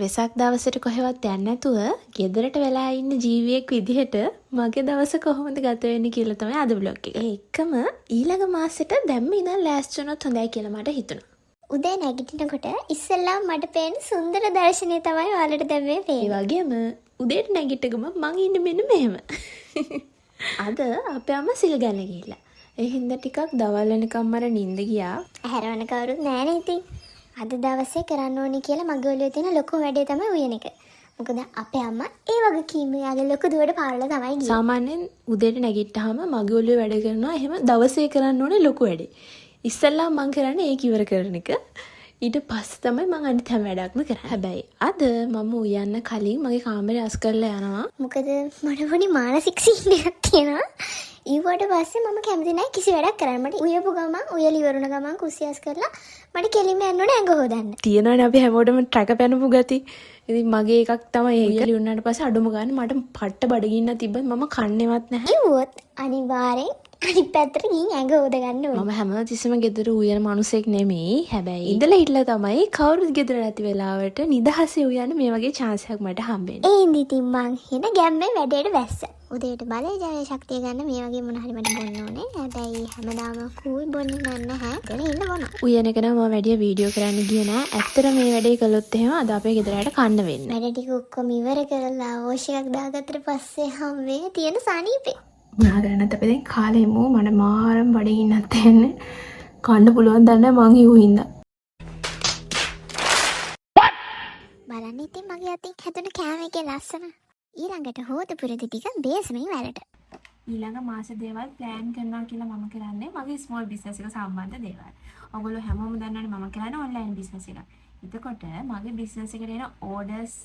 වෙසක් දවසට කොහෙවත් යන්නේ නැතුව ගෙදරට වෙලා ඉන්න ජීවියෙක් විදිහට මගේ දවස කොහොමද ගත වෙන්නේ කියලා තමයි අද vlog එක. ඒ එක්කම ඊළඟ මාසෙට දැම්ම ඉඳන් ලෑස්ති වුණොත් හොඳයි කියලා මට හිතුණා. උදේ නැගිටිනකොට ඉස්සෙල්ලාම මට පේන සුන්දර දර්ශනය තමයි ඔයාලට දැන් මේ ඒ පේන්නේ. වගේම උදේට නැගිට්ටගම මං ඉන්නේ මෙන්න මෙහෙම. අද අපේ අම්මා සිල් ගන්න ගිහිල්ලා. ඒ හින්දා ටිකක් දවල් වෙනකම් අර නිින්ද ගියා. හැරවන කවුරුත් නෑනේ ඉතින්. අද දවසේ කරන්න ඕනේ කියලා මගේ ඔළුවේ තියෙන ලොකු වැඩේ තමයි උයන එක. මොකද අපේ අම්මා ඒ වගේ කීමයාගේ ලොකු දුවට පාරලා තමයි ගියේ. සාමාන්‍යයෙන් උදේට නැගිට්ටාම මගේ ඔළුවේ වැඩ කරනවා. එහෙම දවසේ කරන්න ඕනේ ලොකු වැඩේ. ඉස්සෙල්ලා මං කරන්නේ ඒක ඉවර කරන එක. ඊට පස්සේ තමයි මං අනිත් හැම වැඩක්ම කරන්නේ. හැබැයි අද මම උයන්න කලින් මගේ කාමරය අස් කරලා යනවා. මොකද මට පොඩි මානසික සීන් එකක් තියෙනවා. ඊවට පස්සේ මම කැමති නැහැ කිසි වැඩක් කරන්න. මට උයපු ගමන් උයල ඉවරුණ ගමන් කුස්සිය අස් කරලා මට කෙලින්ම යන්න ඕනේ ඇඟ හොදන්න. තියෙනවනේ අපි හැමෝටම ට්‍රැක පැනපු ගති. ඉතින් මගේ එකක් තමයි ඒක. උයලි වුණාට පස්සේ අඩුම ගන්න මට පට්ට බඩගින්න තිබ්බත් මම කන්නේවත් නැහැ. කිව්වොත් අනිවාර්යෙන් අනිත් පැත්තට ගිහින් ඇඟ හොද ගන්න ඕනේ. මම හැමතිස්සෙම ගෙදර උයන මිනිසෙක් නෙමෙයි. හැබැයි ඉඳලා හිටලා තමයි කවුරුත් ගෙදර නැති වෙලාවට නිදහසේ උයන්න මේ වගේ chance එකක් මට හම්බෙන්නේ. ඒ ඉඳි ඉතින් මං හෙන ගැම්මේ වැඩේට වැස්සා. උදේට බලය ජය ශක්තිය ගන්න මේ වගේ මොන හරි මට බොන්න ඕනේ. හැබැයි හැමදාම කූල් බොන්නේ නැහැ. එතන ඉන්න බොනවා. උයන එක නම් මම වැඩි වීඩියෝ කරන්න ගියේ නෑ. ඇත්තට මේ වැඩේ කළොත් එහෙම අද අපේ ගෙදරට කන්න වෙන්නේ. වැඩ ටික ඔක්කොම ඉවර කරලා ඕෂයක් දාගත්තට පස්සේ හම්බේ තියෙන සනීපේ. නාගරනත් අපි දැන් කාලෙමු මට මාරම් බඩගින්නක් තැන්නේ. කන්න පුළුවන් දන්නේ මං හිව්වින්දා. බලන්න ඉතින් මගේ අතින් හැදුන කෑම එකේ ලස්සන. ඊළඟට හොද පුරුදු ටික බේස්මෙන් වැඩට. ඊළඟ මාස දේවල් ප්ලෑන් කරනවා කියලා මම කරන්නේ මගේ ස්මෝල් බිස්නස් එක සම්බන්ධ දේවල්. ඔයගොල්ලෝ හැමෝම දන්නවනේ මම කරන්නේ ඔන්ලයින් බිස්නස් එකක්. එතකොට මගේ බිස්නස් එකට එන ඕඩර්ස්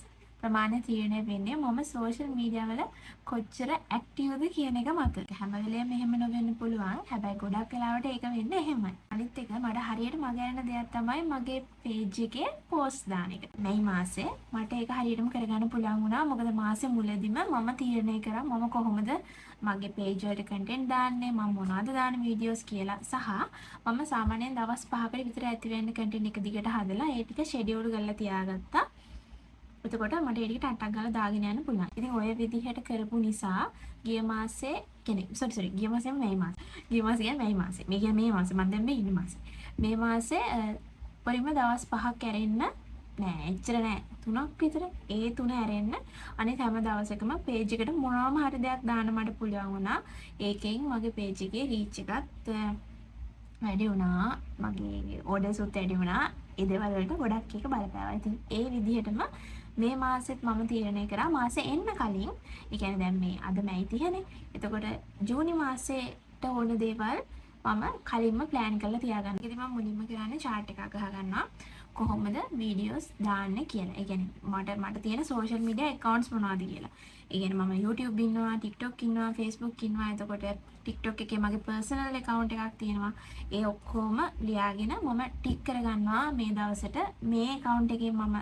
ප්‍රමාණය තීරණය වෙන්නේ මම සෝෂල් මීඩියා වල කොච්චර ඇක්ටිව්ද කියන එක මත. හැම වෙලේම එහෙම නොවෙන්න පුළුවන්. හැබැයි ගොඩක් වෙලාවට ඒක වෙන්නේ එහෙමයි. අනිත් එක මට හරියට මග යන දෙයක් තමයි මගේ පේජ් එකේ පෝස්ට් දාන එක. මේ මාසේ මට ඒක හරියටම කරගන්න පුළුවන් වුණා. මොකද මාසේ මුලදීම මම තීරණය කරා මම කොහොමද මගේ පේජ් වලට කන්ටෙන්ට් දාන්නේ, මම මොනවද දාන වීඩියෝස් කියලා සහ මම සාමාන්‍යයෙන් දවස් 5කට විතර ඇති වෙන්න කන්ටෙන්ට් එක දිගට හදලා ඒ ටික ෂෙඩියුල් කරලා තියාගත්තා. එතකොට මට ඒක ටක් ගාලා දාගෙන යන්න පුළුවන්. ඉතින් ඔය විදිහට කරපු නිසා ගිය මාසේ ගිය මාසේ මේ මාසේ. මේ කියන්නේ මේ මාසේ මම දැන් මේ ඉන්න මාසේ. මේ මාසේ පරිම දවස් 5ක් ඇරෙන්න නෑ. එච්චර නෑ. 3ක් විතර. ඒ 3 ඇරෙන්න අනිත් හැම දවසකම පේජ් එකට මොනවාම හරි දෙයක් දාන්න මට පුළුවන් වුණා. ඒකෙන් මගේ පේජ් එකේ රීච් එකත් වැඩි වුණා. මගේ ඕඩර්ස් උත් වැඩි වුණා. ඒ දේවල් වලට ගොඩක් එක බලපෑවා. ඉතින් ඒ විදිහටම මේ මාසෙත් මම තීරණය කරා මාසේ එන්න කලින්, ඒ කියන්නේ දැන් මේ අද මැයි 30නේ. එතකොට ජූනි මාසෙට ඕන දේවල් මම කලින්ම ප්ලෑන් කරලා තියාගන්න. ඉතින් මම මුලින්ම කරන්නේ chart එකක් ගහගන්නවා. කොහොමද වීඩියෝස් දාන්නේ කියලා. ඒ කියන්නේ මට තියෙන social media accounts මොනවද කියලා. ඒ කියන්නේ මම YouTube ඉන්නවා, TikTok ඉන්නවා, Facebook ඉන්නවා. එතකොට TikTok එකේ මගේ personal account එකක් තියෙනවා. ඒ ඔක්කොම ලියාගෙන මම ටික් කරගන්නවා මේ දවසට මේ account එකේ මම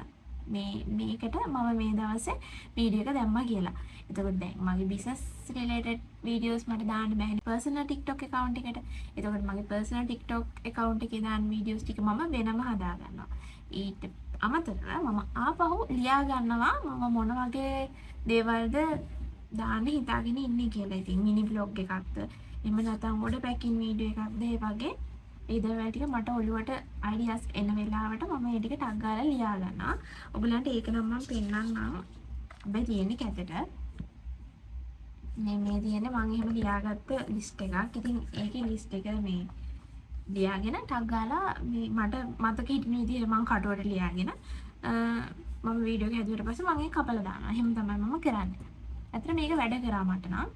මේකට මම මේ දවසේ වීඩියෝ එක දැම්මා කියලා. එතකොට දැන් මගේ business related videos මට දාන්න බෑනේ personal TikTok account එකට. එතකොට මගේ personal TikTok account එකේ දාන videos ටික මම වෙනම හදා ගන්නවා. ඊට අමතරව මම ආපහු ලියා ගන්නවා මම මොන වගේ දේවල්ද දාන්න හිතාගෙන ඉන්නේ කියලා. ඉතින් මිනි vlog එකක්ද එහෙම නැත්නම් ඔඩ පැකින් වීඩියෝ එකක්ද ඒ වගේ ඒ දේවල් ටික මට ඔළුවට ideas එන වෙලාවට මම ඒ ටික ටක් ගාලා ලියා ගන්නවා. ඔයගලන්ට ඒක නම් මම පෙන්නන්නම්. අපි තියෙන්නේ කැතට. මේ තියෙන්නේ මම එහෙම ලියාගත්ත ලිස්ට් එකක්. ඉතින් ඒකේ ලිස්ට් එක මේ ලියාගෙන ටක් ගාලා මට මතක හිටින විදිහට මම කටුවට ලියාගෙන මම වීඩියෝ එක හැදුවට පස්සේ මම ඒක කපලා දානවා. එහෙම තමයි මම කරන්නේ. ඇත්තට මේක වැඩ කරා මට නම්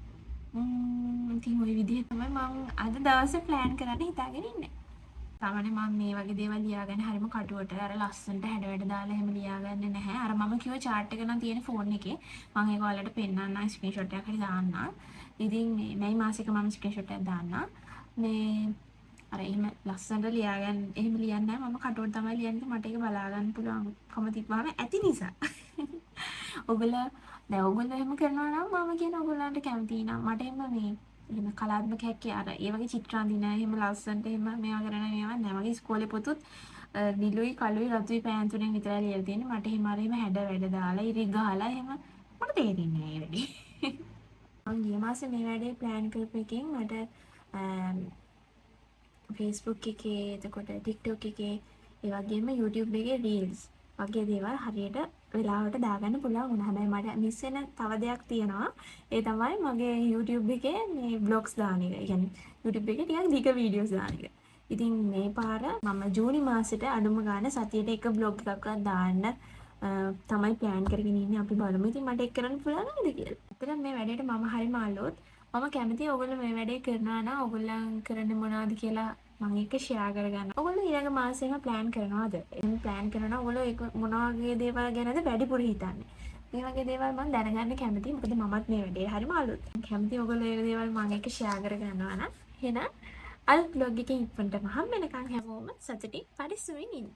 ඉතින් ওই විදිහට තමයි මම අද දවසේ ප්ලෑන් කරන්න හිතාගෙන ඉන්නේ. සාමාන්‍යයෙන් මම මේ වගේ දේවල් ලියාගන්නේ හරිම කටුවට අර ලස්සනට හැඩ වැඩ දාලා එහෙම ලියාගන්නේ නැහැ. අර මම කිව්ව chart එක නම් තියෙන ෆෝන් එකේ. මම ඒක ඔයාලට පෙන්නන්නම් ස්ක්‍රීන්ෂොට් එකක් හරි දාන්නම්. ඉතින් මේ මාසෙක මම ස්ක්‍රීන්ෂොට් එකක් දාන්නම්. මේ අර එහෙම ලස්සනට ලියාගන්න එහෙම ලියන්නේ නැහැ. මම කටුවට තමයි ලියන්නේ. මට ඒක බලා ගන්න පුළුවන්කම තිබ්බාම ඇති නිසා. ඔයගොල්ලෝ එහෙම කරනවා නම් මම කියන ඔයගොල්ලන්ට කැමතියි නම් මට එහෙම මේ එහෙම කලාත්මක හැකියාව අර ඒ වගේ චිත්‍ර අඳින එහෙම ලස්සනට එහෙම මේවා කරන මේවා නෑ. මගේ ඉස්කෝලේ පොතුත් නිලුයි කළුයි රතුයි පෑන් තුනෙන් විතරයි ලියලා තියෙන්නේ. මට හිම හරිම හැඩ වැඩ දාලා ඉරි ගහලා එහෙම මට තේරෙන්නේ නැහැ ඒ වැඩේ. මම ගිය මාසේ මේ වැඩේ ප්ලෑන් කරපු එකෙන් මට Facebook එකේ එතකොට TikTok එකේ ඒ වගේම YouTube එකේ Reels වගේ දේවල් හරියට වෙලාවට දාගන්න පුළුවන් වුණා. හැබැයි මට මිස් වෙන තව දෙයක් තියෙනවා. ඒ තමයි මගේ YouTube එකේ මේ vlogs දාන එක. ඒ කියන්නේ YouTube එකේ ටිකක් දිග වීඩියෝස් දාන එක. ඉතින් මේ පාර මම ජූනි මාසෙට අඩුම ගානේ සතියට එක vlog එකක්වත් දාන්න තමයි ප්ලෑන් කරගෙන ඉන්නේ. අපි බලමු ඉතින් මට ඒක කරන්න පුළුවන් නේද කියලා. ඇත්තටම මේ වැඩේට මම හරිම අලුත්. මම කැමතියි ඔයගොල්ලෝ මේ වැඩේ කරනවා නම් ඔයගොල්ලන් කරන්නේ මොනවද කියලා මම එක ෂෙයා කරගන්න. ඔයගොල්ලෝ ඊළඟ මාසෙම ප්ලෑන් කරනවද? එහෙනම් ප්ලෑන් කරනවා ඔයගොල්ලෝ ඒක මොන වගේ දේවල් ගැනද වැඩිපුර හිතන්නේ? මේ වගේ දේවල් මම දැනගන්න කැමතියි. මොකද මමත් මේ වැඩේ හරිම අලුත්. කැමතියි ඔයගොල්ලෝ ඒ දේවල් මම එක ෂෙයා කරගන්නවා නම් එහෙනම් අලුත් vlog එකකින් ඉක්මනටම හම්බ වෙනකන් හැමෝම සතුටින් පරිස්සමින් ඉන්න.